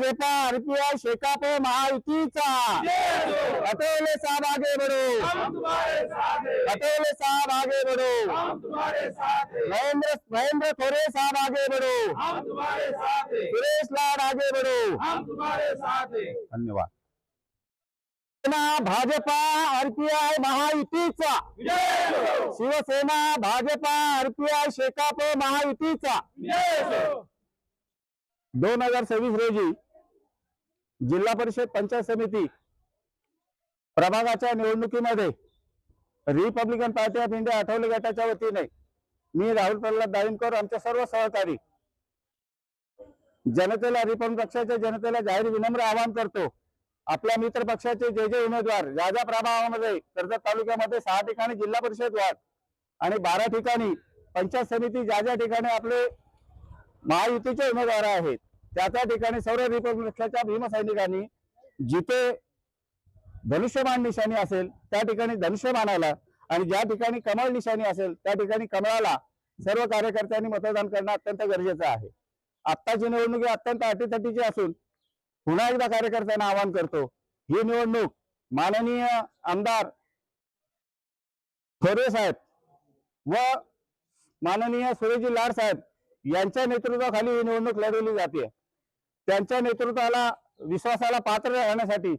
Bhajpa RPI Shekap महायुतीचा पटेल साहब आगे बढ़ो, पटेल साहब आगे बढ़ो, महेंद्र खोरे साहब आगे बढ़ो, सुरेश लाड आगे बढ़ो। धन्यवाद। भाजपा आरपीआय महायुतीचा, शिवसेना भाजपा आरपीआय शेकाप महायुतीचा 2026 रोजी जिल्हा परिषद पंचायत समिती प्रभागाच्या निवडणुकीमध्ये Republican party of India Athawale गटाच्या वतीने मी राहुल प्रल्हाद दाळिंबकर आमच्या सर्व सहकारी जनतेला रिपब्लिकन पक्षाच्या जनतेला जाहीर विनम्र आवाहन करतो। आपल्या मित्र पक्षाचे जे उमेदवार ज्या प्रभागामध्ये कर्जत तालुक्यामध्ये 6 ठिकाणी जिल्हा परिषद वार्ड आणि 12 ठिकाणी पंचायत समिती ज्या ठिकाणी आपले महायुतीचे उमेदवार आहेत त्या ठिकाणी सर्व रिपब्लिकन पक्षाच्या भीमसैनिकांनी जिथे धनुष्यबाण निशाणी असेल त्या ठिकाणी धनुष्यबाणाला आणि ज्या ठिकाणी कमळ निशाणी असेल त्या ठिकाणी कमळाला सर्व कार्यकर्त्यांनी मतदान करणं अत्यंत गरजेचं आहे। आत्ताची निवडणूक अत्यंत अटीतटीची असून पुन्हा एकदा कार्यकर्त्यांना आवाहन करतो, ही निवडणूक माननीय आमदार खोरे साहेब व माननीय सुरेशजी लाड साहेब यांच्या नेतृत्वाखाली ही निवडणूक लढवली जाते। त्यांच्या नेतृत्वाला विश्वासाला पात्र राहण्यासाठी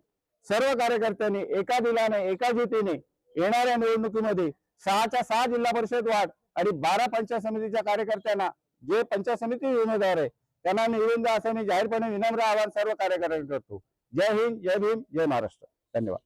सर्व कार्यकर्त्यांनी एका दिलाने एका जिद्दीने येणाऱ्या निवडणुकीमध्ये 6च्या 6 जिल्हा परिषद वार्ड आणि 12 पंचायत समितीच्या कार्यकर्त्यांना जे पंचायत समिती उमेदवार आहे त्यांना निवडून द्या असं मी जाहीरपणे विनम्र आवाहन सर्व कार्यकर्त्यांना करतो। जय हिंद, जय भीम, जय महाराष्ट्र। धन्यवाद।